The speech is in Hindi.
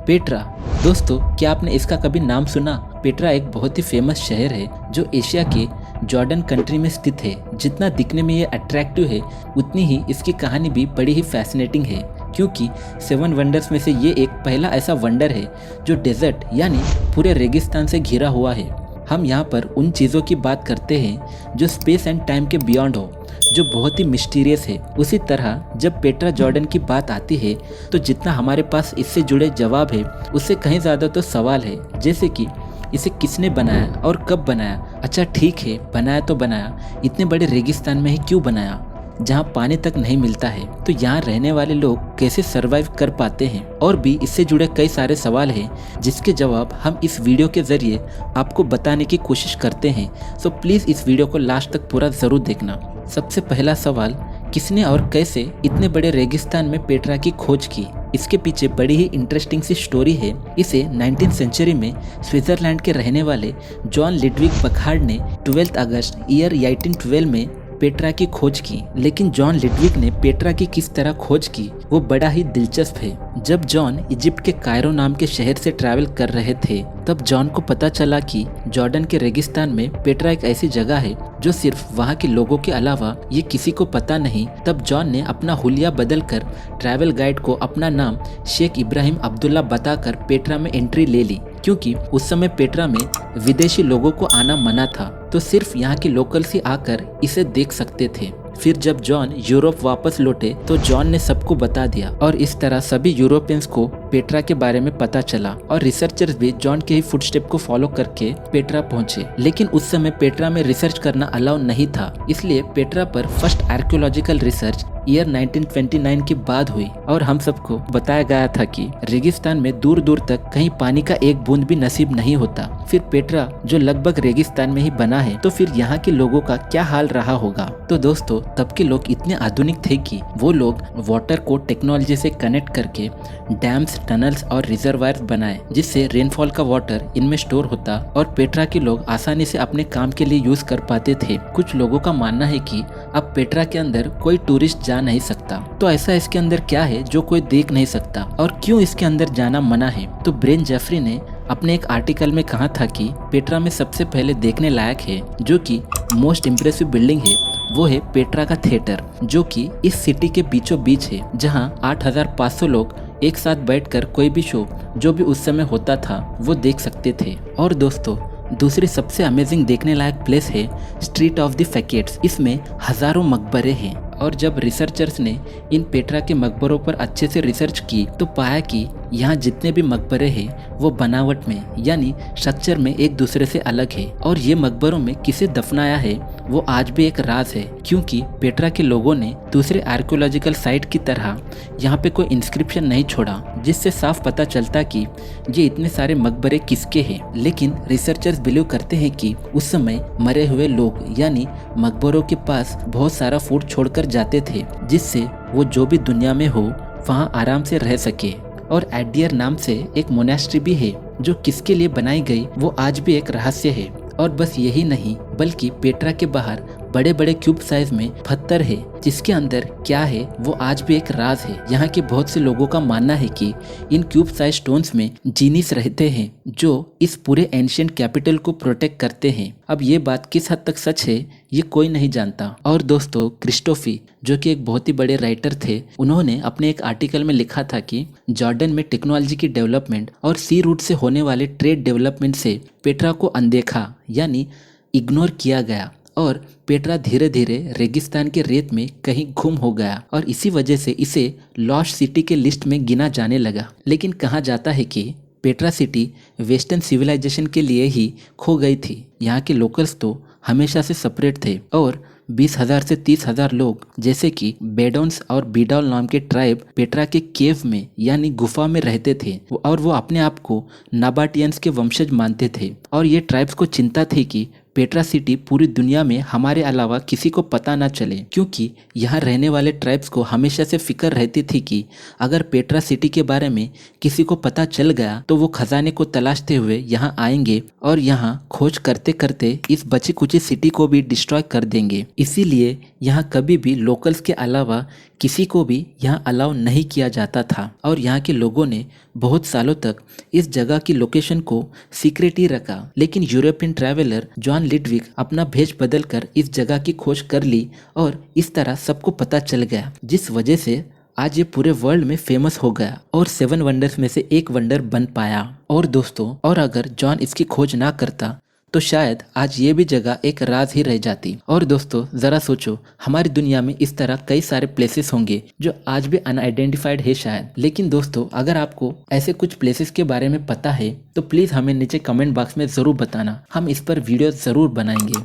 पेट्रा। दोस्तों, क्या आपने इसका कभी नाम सुना? पेट्रा एक बहुत ही फेमस शहर है जो एशिया के जॉर्डन कंट्री में स्थित है। जितना दिखने में ये अट्रैक्टिव है, उतनी ही इसकी कहानी भी बड़ी ही फैसिनेटिंग है, क्योंकि 7 वंडर्स में से ये एक पहला ऐसा वंडर है जो डेजर्ट यानी पूरे रेगिस्तान से घिरा हुआ है। हम यहाँ पर उन चीज़ों की बात करते हैं जो स्पेस एंड टाइम के बियॉन्ड हो, जो बहुत ही मिस्टीरियस है। उसी तरह जब पेट्रा जॉर्डन की बात आती है तो जितना हमारे पास इससे जुड़े जवाब है, उससे कहीं ज़्यादा तो सवाल है, जैसे कि इसे किसने बनाया और कब बनाया। अच्छा ठीक है, बनाया तो बनाया, इतने बड़े रेगिस्तान में ही क्यों बनाया जहाँ पानी तक नहीं मिलता है? तो यहाँ रहने वाले लोग कैसे सरवाइव कर पाते हैं? और भी इससे जुड़े कई सारे सवाल हैं जिसके जवाब हम इस वीडियो के जरिए आपको बताने की कोशिश करते हैं। सो प्लीज़ इस वीडियो को लास्ट तक पूरा ज़रूर देखना। सबसे पहला सवाल, किसने और कैसे इतने बड़े रेगिस्तान में पेट्रा की खोज की? इसके पीछे बड़ी ही इंटरेस्टिंग सी स्टोरी है। इसे 19वीं सेंचुरी में स्विट्जरलैंड के रहने वाले जॉन लिडविग बखार्ड ने 12 अगस्त ईयर 1812 में पेट्रा की खोज की। लेकिन जॉन लिडविग ने पेट्रा की किस तरह खोज की, वो बड़ा ही दिलचस्प है। जब जॉन इजिप्ट के कायरो नाम के शहर से ट्रैवल कर रहे थे, तब जॉन को पता चला कि जॉर्डन के रेगिस्तान में पेट्रा एक ऐसी जगह है जो सिर्फ वहाँ के लोगों के अलावा ये किसी को पता नहीं। तब जॉन ने अपना हुलिया बदलकर ट्रैवल गाइड को अपना नाम शेख इब्राहिम अब्दुल्ला बताकर पेट्रा में एंट्री ले ली, क्योंकि उस समय पेट्रा में विदेशी लोगों को आना मना था, तो सिर्फ यहाँ के लोकल्स ही आकर इसे देख सकते थे। फिर जब जॉन यूरोप वापस लौटे तो जॉन ने सबको बता दिया और इस तरह सभी यूरोपियंस को पेट्रा के बारे में पता चला और रिसर्चर्स भी जॉन के ही फुटस्टेप को फॉलो करके पेट्रा पहुंचे। लेकिन उस समय पेट्रा में रिसर्च करना अलाउ नहीं था, इसलिए पेट्रा पर फर्स्ट आर्कियोलॉजिकल रिसर्च ईयर 1929 के बाद हुई और हम सबको बताया गया था कि रेगिस्तान में दूर दूर तक कहीं पानी का एक बूंद भी नसीब नहीं होता। फिर पेट्रा जो लगभग रेगिस्तान में ही बना है, तो फिर यहाँ के लोगों का क्या हाल रहा होगा? तो दोस्तों, तब के लोग इतने आधुनिक थे कि वो लोग वाटर को टेक्नोलॉजी से कनेक्ट करके डैम्स, टनल्स और रिजर्वायर्स बनाए, जिससे रेनफॉल का वाटर इनमें स्टोर होता और पेट्रा के लोग आसानी से अपने काम के लिए यूज कर पाते थे। कुछ लोगों का मानना है कि अब पेट्रा के अंदर कोई टूरिस्ट जा नहीं सकता। तो ऐसा इसके अंदर क्या है जो कोई देख नहीं सकता और क्यों इसके अंदर जाना मना है? तो ब्रेन जेफरी ने अपने एक आर्टिकल में कहा था कि पेट्रा में सबसे पहले देखने लायक है, जो कि मोस्ट इम्प्रेसिव बिल्डिंग है, वो है पेट्रा का थिएटर, जो कि इस सिटी के बीचों बीच है, जहां 8500 लोग एक साथ बैठकर कोई भी शो जो भी उस समय होता था वो देख सकते थे। और दोस्तों, दूसरी सबसे अमेजिंग देखने लायक प्लेस है स्ट्रीट ऑफ द फैकेट्स। इसमें हजारों मकबरे हैं और जब रिसर्चर्स ने इन पेट्रा के मकबरों पर अच्छे से रिसर्च की तो पाया कि यहाँ जितने भी मकबरे हैं वो बनावट में यानी स्ट्रक्चर में एक दूसरे से अलग है और ये मकबरों में किसे दफनाया है वो आज भी एक राज है, क्योंकि पेट्रा के लोगों ने दूसरे आर्कियोलॉजिकल साइट की तरह यहाँ पे कोई इंस्क्रिप्शन नहीं छोड़ा, जिससे साफ पता चलता कि ये इतने सारे मकबरे किसके हैं। लेकिन रिसर्चर्स बिलीव करते हैं कि उस समय मरे हुए लोग यानी मकबरों के पास बहुत सारा फूड छोड़कर जाते थे, जिससे वो जो भी दुनिया में हो वहाँ आराम से रह सके। और एडियर नाम से एक मोनेस्ट्री भी है जो किसके लिए बनाई गई वो आज भी एक रहस्य है। और बस यही नहीं, बल्कि पेट्रा के बाहर बड़े बड़े क्यूब साइज में पत्थर है, जिसके अंदर क्या है वो आज भी एक राज है। यहाँ के बहुत से लोगों का मानना है कि इन क्यूब साइज स्टोन्स में जीनिस रहते हैं जो इस पूरे एंशिएंट कैपिटल को प्रोटेक्ट करते हैं। अब ये बात किस हद तक सच है ये कोई नहीं जानता। और दोस्तों, क्रिस्टोफी जो कि एक बहुत ही बड़े राइटर थे, उन्होंने अपने एक आर्टिकल में लिखा था कि जॉर्डन में टेक्नोलॉजी की डेवलपमेंट और सी रूट से होने वाले ट्रेड डेवलपमेंट से पेट्रा को अनदेखा यानी इग्नोर किया गया और पेट्रा धीरे धीरे रेगिस्तान के रेत में कहीं गुम हो गया और इसी वजह से इसे लॉस्ट सिटी के लिस्ट में गिना जाने लगा। लेकिन कहा जाता है कि पेट्रा सिटी वेस्टर्न सिविलाइजेशन के लिए ही खो गई थी। यहाँ के लोकल्स तो हमेशा से सेपरेट थे और 20,000 से 30,000 लोग जैसे कि बेडोन्स और बीडाल नाम के ट्राइब पेट्रा के केव में यानी गुफा में रहते थे और वो अपने आप को नाबाटियंस के वंशज मानते थे। और ये ट्राइब्स को चिंता थी कि पेट्रा सिटी पूरी दुनिया में हमारे अलावा किसी को पता ना चले, क्योंकि यहाँ रहने वाले ट्राइब्स को हमेशा से फिक्र रहती थी कि अगर पेट्रा सिटी के बारे में किसी को पता चल गया तो वो खजाने को तलाशते हुए यहाँ आएंगे और यहाँ खोज करते करते इस बची कुची सिटी को भी डिस्ट्रॉय कर देंगे। इसीलिए यहाँ कभी भी लोकल्स के अलावा किसी को भी यहाँ अलाउ नहीं किया जाता था और यहाँ के लोगों ने बहुत सालों तक इस जगह की लोकेशन को सीक्रेट ही रखा। लेकिन यूरोपियन ट्रैवलर जॉन लिडविग अपना भेष बदल कर इस जगह की खोज कर ली और इस तरह सबको पता चल गया, जिस वजह से आज ये पूरे वर्ल्ड में फेमस हो गया और 7 वंडर्स में से एक वंडर बन पाया। और दोस्तों, और अगर जॉन इसकी खोज ना करता तो शायद आज ये भी जगह एक राज ही रह जाती। और दोस्तों, ज़रा सोचो, हमारी दुनिया में इस तरह कई सारे प्लेसेस होंगे जो आज भी अनआइडेंटिफाइड है शायद। लेकिन दोस्तों, अगर आपको ऐसे कुछ प्लेसेस के बारे में पता है तो प्लीज़ हमें नीचे कमेंट बॉक्स में ज़रूर बताना, हम इस पर वीडियो ज़रूर बनाएंगे।